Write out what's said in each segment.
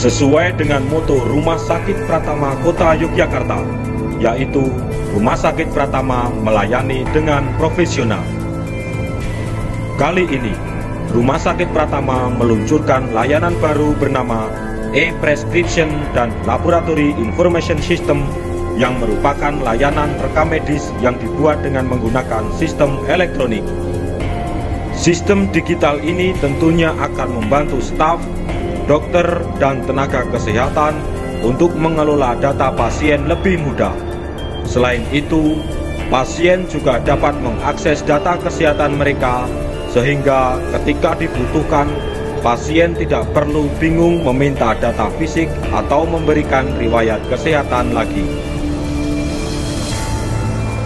sesuai dengan moto Rumah Sakit Pratama Kota Yogyakarta, yaitu Rumah Sakit Pratama melayani dengan profesional. Kali ini, Rumah Sakit Pratama meluncurkan layanan baru bernama e-prescription dan laboratory information system yang merupakan layanan rekam medis yang dibuat dengan menggunakan sistem elektronik. Sistem digital ini tentunya akan membantu staf, dokter, dan tenaga kesehatan untuk mengelola data pasien lebih mudah. Selain itu, pasien juga dapat mengakses data kesehatan mereka sehingga ketika dibutuhkan, pasien tidak perlu bingung meminta data fisik atau memberikan riwayat kesehatan lagi.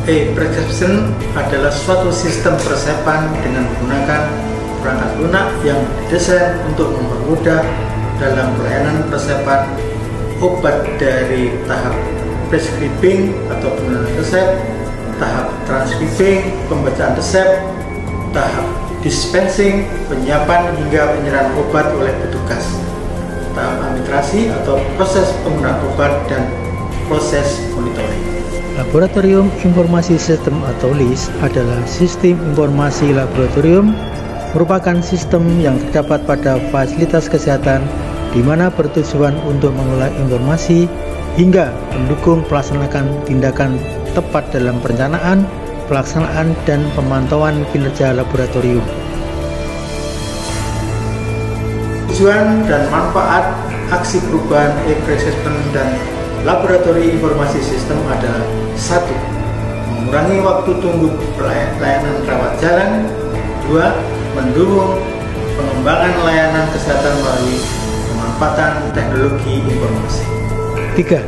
E-prescription adalah suatu sistem persepan dengan menggunakan perangkat lunak yang didesain untuk mempermudah dalam pelayanan persepan obat dari tahap prescribing atau penulisan resep, tahap transcribing, pembacaan resep, tahap dispensing, penyiapan hingga penyerahan obat oleh petugas, tahap administrasi atau proses penggunaan obat, dan proses monitoring. Laboratorium Informasi Sistem atau LIS adalah sistem informasi laboratorium, merupakan sistem yang terdapat pada fasilitas kesehatan di mana bertujuan untuk mengelola informasi hingga mendukung pelaksanaan tindakan tepat dalam perencanaan, pelaksanaan, dan pemantauan kinerja laboratorium. Tujuan dan manfaat aksi perubahan e-prescription dan laboratori informasi sistem adalah: 1. Mengurangi waktu tunggu layanan rawat jalan. 2. Mendukung pengembangan layanan kesehatan melalui pemanfaatan teknologi informasi. 3.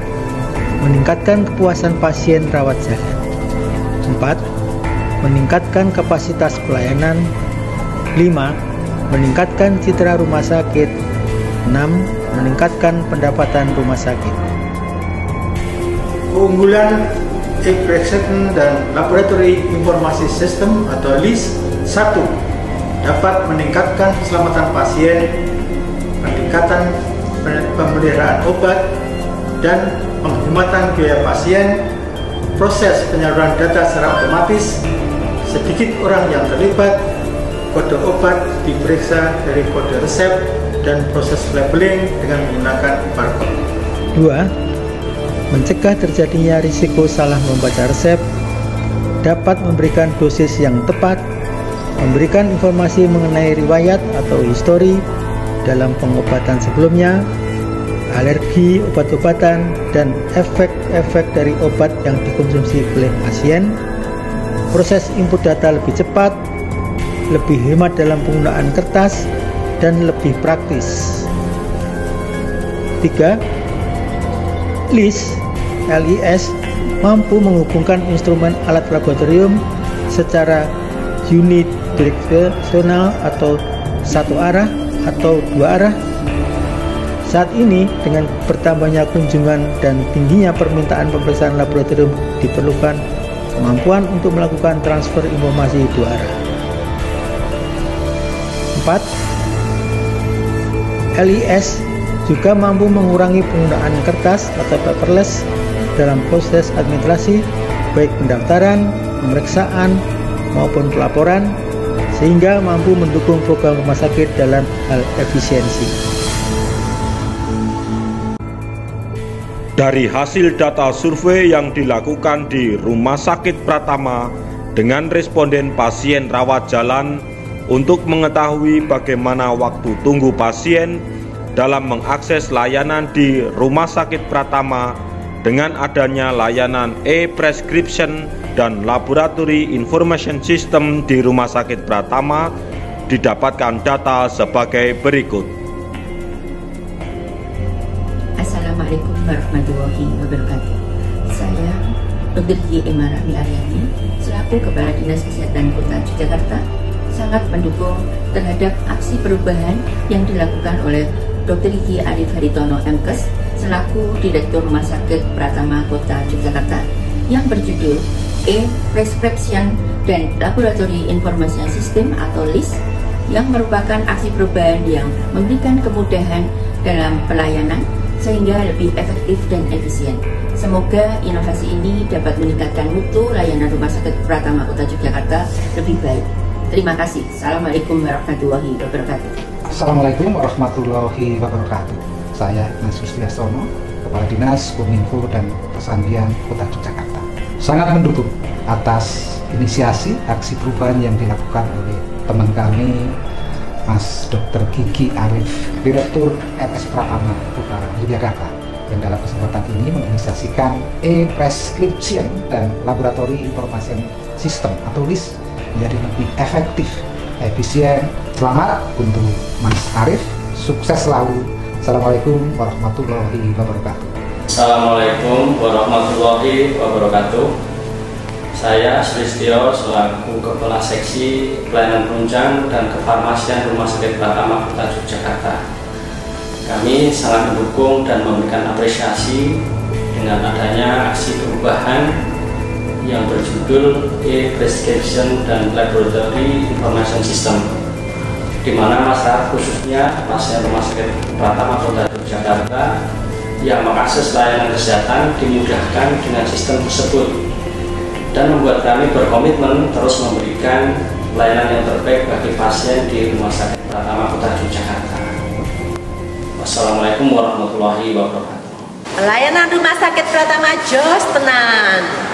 Meningkatkan kepuasan pasien rawat jalan. 4. Meningkatkan kapasitas pelayanan. 5. Meningkatkan citra rumah sakit. 6. Meningkatkan pendapatan rumah sakit. Keunggulan e-prescription dan laboratori informasi sistem atau LIS: 1. Dapat meningkatkan keselamatan pasien, peningkatan pemeliharaan obat, dan penghematan biaya pasien. Proses penyaluran data secara otomatis, sedikit orang yang terlibat, kode obat diperiksa dari kode resep, dan proses labeling dengan menggunakan barcode. 2. Mencegah terjadinya risiko salah membaca resep, dapat memberikan dosis yang tepat, memberikan informasi mengenai riwayat atau histori dalam pengobatan sebelumnya, alergi obat-obatan, dan efek-efek dari obat yang dikonsumsi oleh pasien. Proses input data lebih cepat, lebih hemat dalam penggunaan kertas, dan lebih praktis. 3. LIS mampu menghubungkan instrumen alat laboratorium secara unidirectional atau satu arah atau dua arah. Saat ini, dengan bertambahnya kunjungan dan tingginya permintaan pemeriksaan laboratorium, diperlukan kemampuan untuk melakukan transfer informasi dua arah. 4. LIS juga mampu mengurangi penggunaan kertas atau paperless dalam proses administrasi, baik pendaftaran, pemeriksaan, maupun pelaporan, sehingga mampu mendukung program rumah sakit dalam hal efisiensi. Dari hasil data survei yang dilakukan di Rumah Sakit Pratama dengan responden pasien rawat jalan untuk mengetahui bagaimana waktu tunggu pasien dalam mengakses layanan di Rumah Sakit Pratama dengan adanya layanan e-prescription dan laboratory information system di Rumah Sakit Pratama, didapatkan data sebagai berikut. Assalamualaikum warahmatullahi wabarakatuh. Saya Dr. Y. Emarami Aryani selaku Kepala Dinas Kesehatan Kota Yogyakarta sangat mendukung terhadap aksi perubahan yang dilakukan oleh Dr. Y. Arif Haritono MKes selaku Direktur Rumah Sakit Pratama Kota Yogyakarta yang berjudul E-Prescription dan Laboratory Information System atau LIS, yang merupakan aksi perubahan yang memberikan kemudahan dalam pelayanan sehingga lebih efektif dan efisien. Semoga inovasi ini dapat meningkatkan mutu layanan Rumah Sakit Pratama Kota Yogyakarta lebih baik. Terima kasih. Assalamualaikum warahmatullahi wabarakatuh. Assalamualaikum warahmatullahi wabarakatuh. Saya Ignatius Wiastono, Kepala Dinas Kominfo dan Pesandian Kota Yogyakarta. Sangat mendukung atas inisiasi aksi perubahan yang dilakukan oleh teman kami, Mas Dr. Gigi Arif, Direktur RS Pratama Kota Yogyakarta, yang dalam kesempatan ini menginisiasikan e-prescription dan laboratori information system atau LIS menjadi lebih efektif, efisien. Selamat untuk Mas Arif, sukses selalu. Assalamualaikum warahmatullahi wabarakatuh. Assalamualaikum warahmatullahi wabarakatuh. Saya Sulistyo selaku Kepala Seksi Pelayanan Penunjang dan Kefarmasian Rumah Sakit Pratama Kota Yogyakarta. Kami sangat mendukung dan memberikan apresiasi dengan adanya aksi perubahan yang berjudul e-prescription dan laboratory information system, di mana masyarakat khususnya pasien Rumah Sakit Pratama Kota Yogyakarta yang mengakses layanan kesehatan dimudahkan dengan sistem tersebut, dan membuat kami berkomitmen terus memberikan pelayanan yang terbaik bagi pasien di Rumah Sakit Pratama Kota Yogyakarta. Wassalamualaikum warahmatullahi wabarakatuh. Layanan Rumah Sakit Pratama jos tenan.